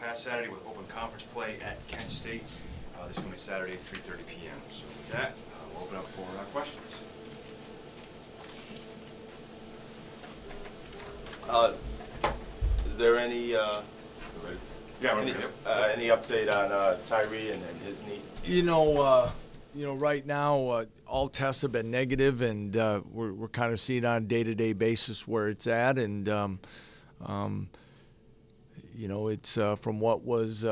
past Saturday with open conference play at Kent State. This coming Saturday, 3:30 p.m. So with that, we'll open up for questions. Is there any any update on Tyree and his knee? Right now, all tests have been negative, and we're kind of seeing on a day-to-day basis where it's at, and it's from what was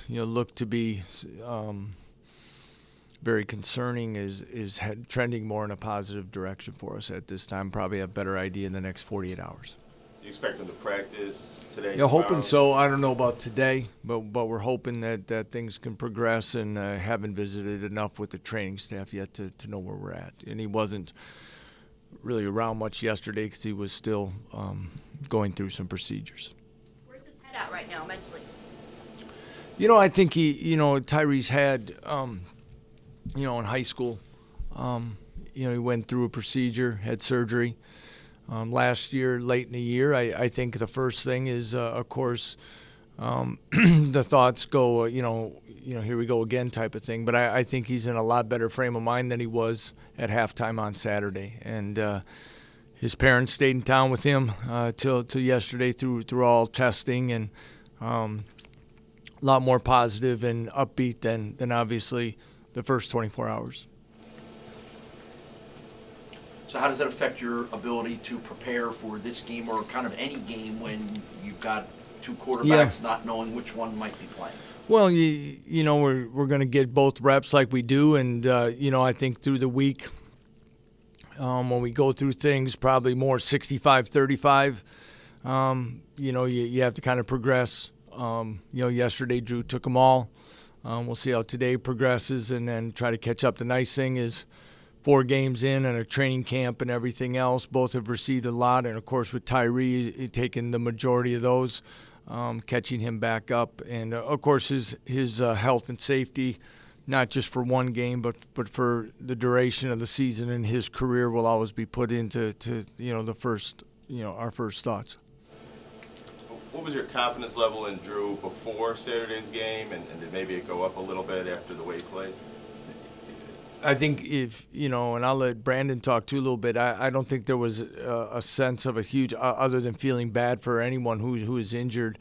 looked to be very concerning is trending more in a positive direction for us at this time. Probably have a better idea in the next 48 hours. You expect him to practice today? Yeah, hoping so. I don't know about today, but we're hoping that things can progress, and haven't visited enough with the training staff yet to know where we're at. And he wasn't really around much yesterday because he was still going through some procedures. Where's his head at right now mentally? I think Tyree's had, in high school, he went through a procedure, had surgery. Last year, late in the year, I think the first thing is, of course, the thoughts go, here we go again type of thing. But I think he's in a lot better frame of mind than he was at halftime on Saturday. And his parents stayed in town with him till yesterday through all testing, and a lot more positive and upbeat than obviously the first 24 hours. So how does that affect your ability to prepare for this game or kind of any game when you've got two quarterbacks not knowing which one might be playing? Well, we're going to get both reps like we do, and I think through the week when we go through things, probably more 65-35. You have to kind of progress. Yesterday Drew took them all. We'll see how today progresses, and then try to catch up. The nice thing is, 4 games in and a training camp and everything else, both have received a lot. And, of course, with Tyree taking the majority of those, catching him back up. And, of course, his health and safety, not just for one game, but for the duration of the season and his career, will always be put into the first, our first thoughts. What was your confidence level in Drew before Saturday's game, and did maybe it go up a little bit after the way he played? I think and I'll let Brandon talk too a little bit, I don't think there was a sense of a huge, other than feeling bad for anyone who is injured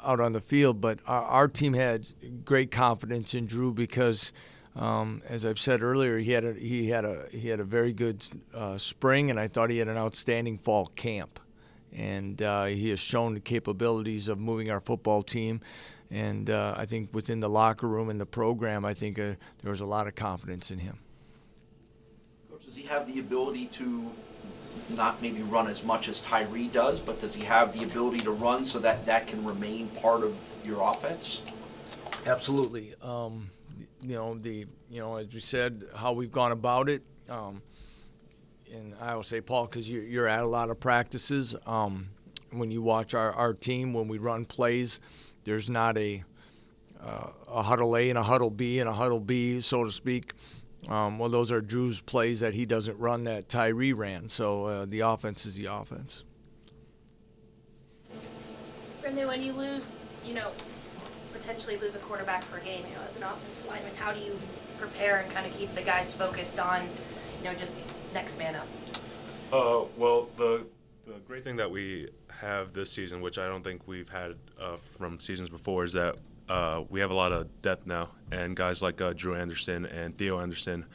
out on the field. But our team had great confidence in Drew because, as I've said earlier, he had a very good spring, and I thought he had an outstanding fall camp. And he has shown the capabilities of moving our football team. And I think within the locker room and the program, I think there was a lot of confidence in him. Coach, does he have the ability to not maybe run as much as Tyree does, but does he have the ability to run so that can remain part of your offense? Absolutely. As we said, how we've gone about it. And I will say, Paul, because you're at a lot of practices. When you watch our team, when we run plays, there's not a huddle A and a huddle B and a huddle B, so to speak. Well, those are Drew's plays that he doesn't run that Tyree ran. So the offense is the offense. Brendan, when you lose, potentially lose a quarterback for a game, as an offensive lineman, how do you prepare and kind of keep the guys focused on, just next man up? Well, the great thing that we have this season, which I don't think we've had from seasons before, is that we have a lot of depth now, and guys like Drew Anderson and Theo Anderson,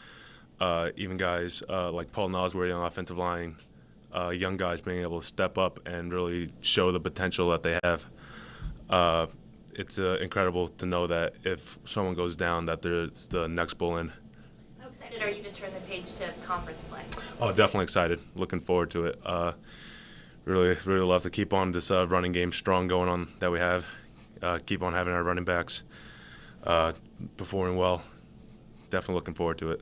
even guys like Paul Nosworthy on the offensive line, young guys being able to step up and really show the potential that they have. It's incredible to know that if someone goes down, that there's the next bull in. How excited are you to turn the page to conference play? Oh, definitely excited. Looking forward to it. Really love to keep on this running game strong going on that we have. Keep on having our running backs performing well. Definitely looking forward to it.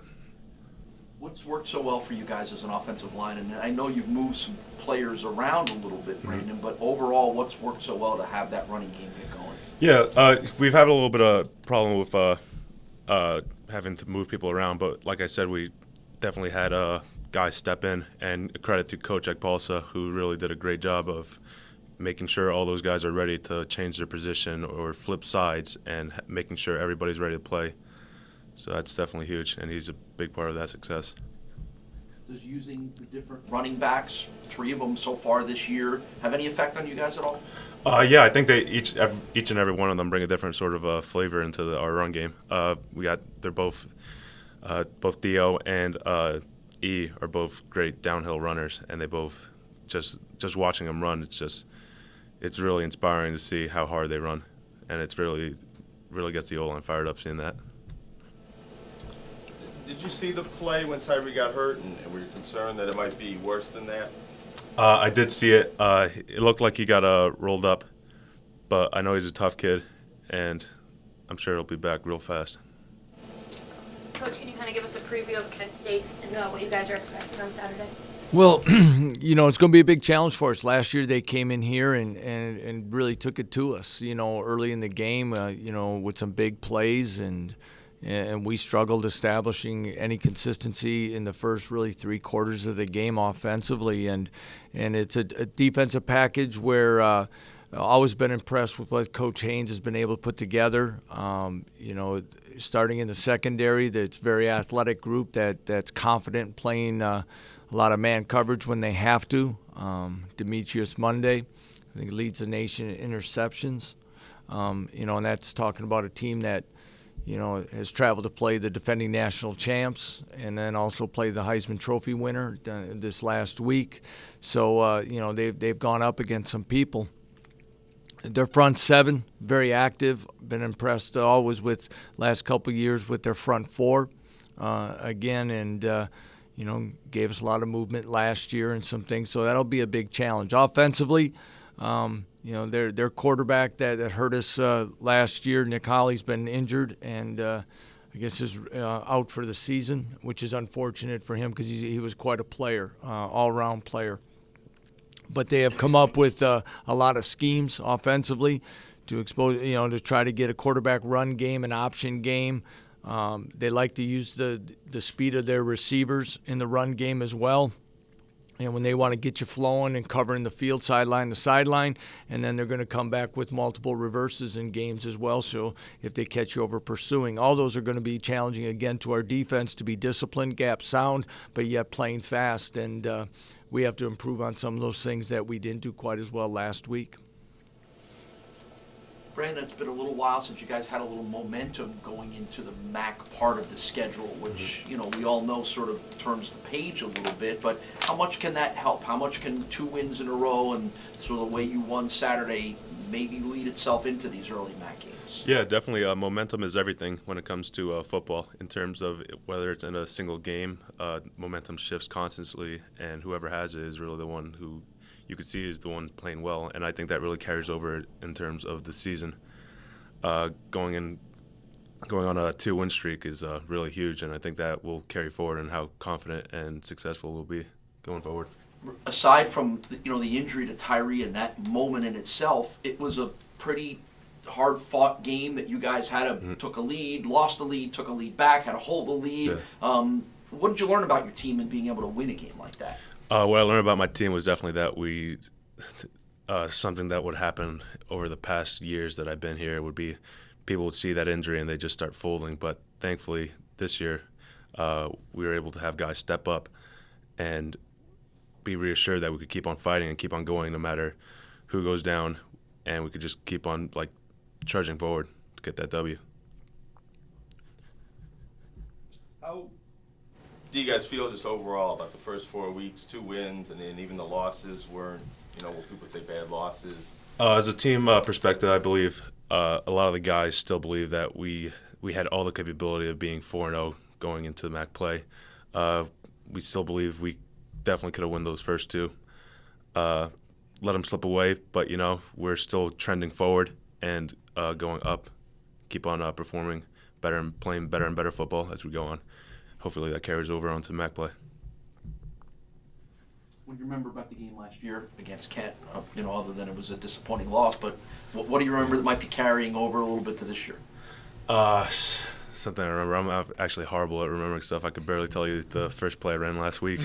What's worked so well for you guys as an offensive line? And I know you've moved some players around a little bit, Brandon, but overall, what's worked so well to have that running game get going? Yeah, we've had a little bit of problem with having to move people around, but like I said, we definitely had guys step in, and credit to Coach Ekbalsa, who really did a great job of making sure all those guys are ready to change their position or flip sides, and making sure everybody's ready to play. So that's definitely huge, and he's a big part of that success. Does using the different running backs, 3 of them so far this year, have any effect on you guys at all? Yeah, I think they each and every one of them bring a different sort of flavor into our run game. They're both Theo and E are both great downhill runners, and they both just watching them run, it's really inspiring to see how hard they run, and it's really gets the O-line fired up seeing that. Did you see the play when Tyree got hurt, and were you concerned that it might be worse than that? I did see it. It looked like he got rolled up, but I know he's a tough kid, and I'm sure he'll be back real fast. Coach, can you kind of give us a preview of Kent State and what you guys are expecting on Saturday? Well, it's going to be a big challenge for us. Last year they came in here and really took it to us, early in the game, with some big plays, and we struggled establishing any consistency in the first really 3 quarters of the game offensively. And it's a defensive package where I've always been impressed with what Coach Haynes has been able to put together. Starting in the secondary, that's a very athletic group that's confident playing a lot of man coverage when they have to. Demetrius Monday, I think, leads the nation in interceptions. And that's talking about a team that has traveled to play the defending national champs and then also play the Heisman Trophy winner this last week. So, they've gone up against some people. Their front 7, very active. Been impressed always with last couple of years with their front 4 again, and gave us a lot of movement last year and some things. So that'll be a big challenge. Offensively, their quarterback that hurt us last year, Nick Holly's been injured and I guess is out for the season, which is unfortunate for him because he was quite a player, all-around player. But they have come up with a lot of schemes offensively to expose, to try to get a quarterback run game, an option game. They like to use the speed of their receivers in the run game as well. And when they want to get you flowing and covering the field sideline to sideline, and then they're going to come back with multiple reverses in games as well. So if they catch you over pursuing, all those are going to be challenging again to our defense to be disciplined, gap sound, but yet playing fast. And we have to improve on some of those things that we didn't do quite as well last week. Brandon, it's been a little while since you guys had a little momentum going into the MAC part of the schedule, which, we all know sort of turns the page a little bit, but how much can that help? How much can 2 wins in a row and sort of the way you won Saturday maybe lead itself into these early MAC games? Yeah, definitely. Momentum is everything when it comes to football in terms of whether it's in a single game. Momentum shifts constantly, and whoever has it is really the one who you could see is the one playing well, and I think that really carries over in terms of the season. Going on a 2-win streak is really huge, and I think that will carry forward in how confident and successful we'll be going forward. Aside from the injury to Tyree and that moment in itself, it was a pretty hard-fought game that you guys took a lead, lost a lead, took a lead back, had to hold the lead. Yeah. What did you learn about your team in being able to win a game like that? What I learned about my team was definitely that something that would happen over the past years that I've been here would be people would see that injury and they just start folding. But thankfully this year we were able to have guys step up and be reassured that we could keep on fighting and keep on going no matter who goes down, and we could just keep on charging forward to get that W. How do you guys feel just overall about the first 4 weeks, 2 wins, and then even the losses weren't, what people say bad losses? As a team perspective, I believe a lot of the guys still believe that we had all the capability of being 4-0 going into the MAC play. We still believe we definitely could have won those first 2. Let them slip away, but we're still trending forward and going up. Keep on performing better and playing better and better football as we go on. Hopefully that carries over onto MAC play. What do you remember about the game last year against Kent? Other than it was a disappointing loss, but what do you remember that might be carrying over a little bit to this year? Something I remember. I'm actually horrible at remembering stuff. I could barely tell you the first play I ran last week.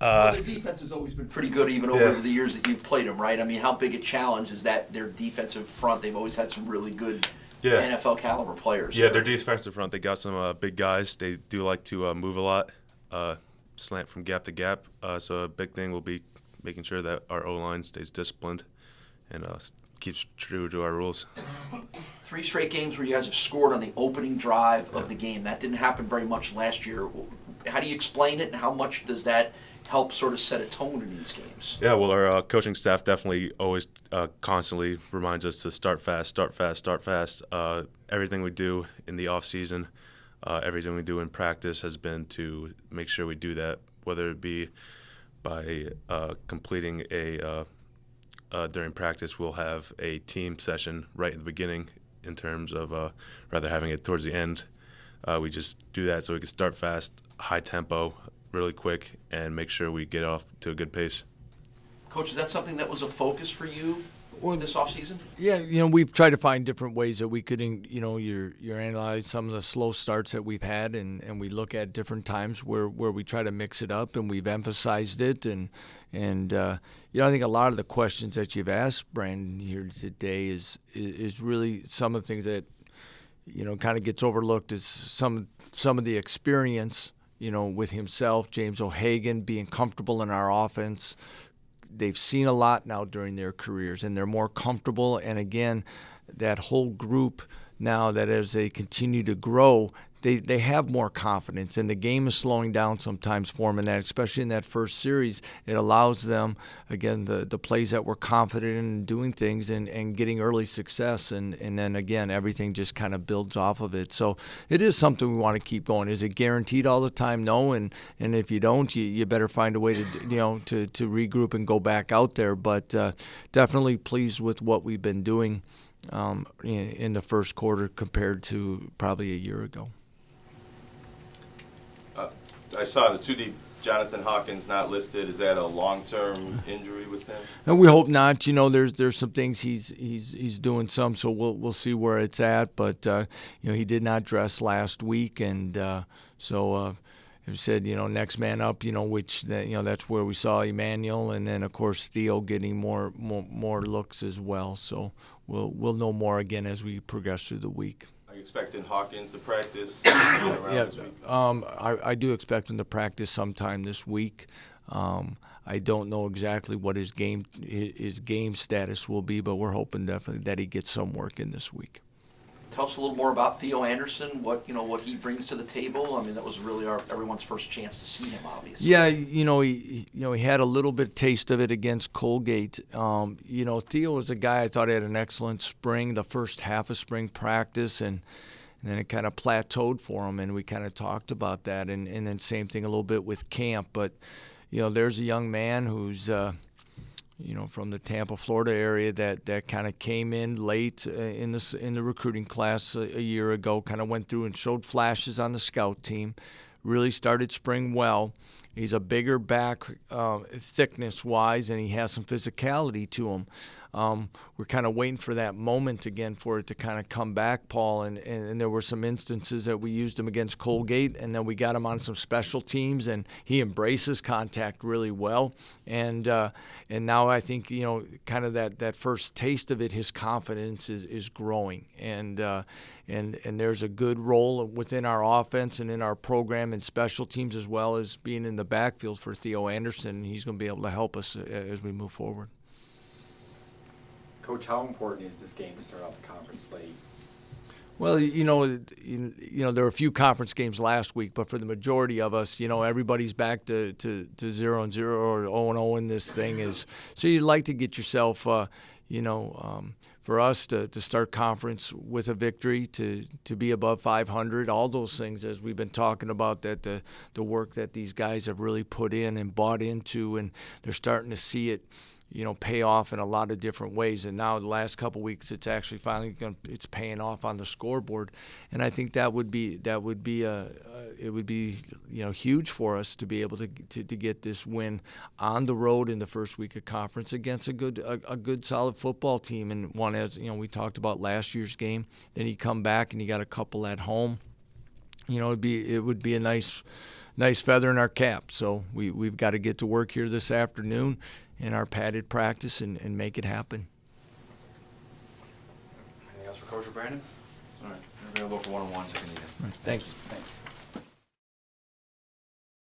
Well, their defense has always been pretty good, even over the years that you've played them, right? I mean, how big a challenge is that their defensive front? They've always had some really good NFL caliber players. Yeah, their defensive front, they got some big guys. They do like to move a lot, slant from gap to gap. So a big thing will be making sure that our O-line stays disciplined and keeps true to our rules. 3 straight games where you guys have scored on the opening drive of the game. That didn't happen very much last year. How do you explain it, and how much does that help sort of set a tone in these games? Yeah, well, our coaching staff definitely always constantly reminds us to start fast, start fast, start fast. Everything we do in the off season, everything we do in practice has been to make sure we do that, whether it be by completing during practice, we'll have a team session right in the beginning in terms of rather having it towards the end. We just do that so we can start fast, high tempo, really quick, and make sure we get off to a good pace. Coach, is that something that was a focus for you this offseason? Yeah, we've tried to find different ways that we could, you're analyze some of the slow starts that we've had, and we look at different times where we try to mix it up, and we've emphasized it, and I think a lot of the questions that you've asked, Brandon, here today is really some of the things that kind of gets overlooked is some of the experience, with himself, James O'Hagan, being comfortable in our offense. They've seen a lot now during their careers, and they're more comfortable. And again, that whole group now, that as they continue to grow, they have more confidence, and the game is slowing down sometimes for them, and that, especially in that first series, it allows them, again, the plays that we're confident in doing things and getting early success, and then, again, everything just kind of builds off of it. So it is something we want to keep going. Is it guaranteed all the time? No, and if you don't, you better find a way to regroup and go back out there, but definitely pleased with what we've been doing in the first quarter compared to probably a year ago. I saw the 2D Jonathan Hawkins not listed. Is that a long-term injury with him? And we hope not. There's some things he's doing some, so we'll see where it's at. But he did not dress last week, and so it said next man up. Which that's where we saw Emmanuel, and then of course Theo getting more looks as well. So we'll know more again as we progress through the week. Are you expecting Hawkins to practice? Yeah, I do expect him to practice sometime this week. I don't know exactly what his game status will be, but we're hoping definitely that he gets some work in this week. Tell us a little more about Theo Anderson. What he brings to the table. I mean, that was really everyone's first chance to see him, obviously. Yeah, he had a little bit taste of it against Colgate. Theo was a guy I thought had an excellent spring, the first half of spring practice, and then it kind of plateaued for him, and we kind of talked about that, and then same thing a little bit with camp. But there's a young man who's from the Tampa, Florida area that kind of came in late in the recruiting class a year ago, kind of went through and showed flashes on the scout team, really started spring well. He's a bigger back thickness-wise, and he has some physicality to him. We're kind of waiting for that moment again for it to kind of come back, Paul, and there were some instances that we used him against Colgate, and then we got him on some special teams, and he embraces contact really well. And now I think, kind of that first taste of it, his confidence is growing. And there's a good role within our offense and in our program and special teams, as well as being in the backfield for Theo Anderson. He's going to be able to help us as we move forward. Coach, how important is this game to start out the conference slate? Well, there were a few conference games last week, but for the majority of us, everybody's back to 0-0 or 0-0 in this thing is. So you'd like to get yourself, for us to start conference with a victory, to be above 500, all those things as we've been talking about, that the work that these guys have really put in and bought into, and they're starting to see it pay off in a lot of different ways. And now the last couple weeks, it's actually finally it's paying off on the scoreboard. And I think it would be huge for us to be able to get this win on the road in the first week of conference against a good solid football team. And one, as we talked about last year's game, then you come back and you got a couple at home. It would be a nice nice feather in our cap. So we've got to get to work here this afternoon in our padded practice and make it happen. Anything else for Coach or Brandon? All right, we're available for one-on-ones if you need it. Thanks. Thanks.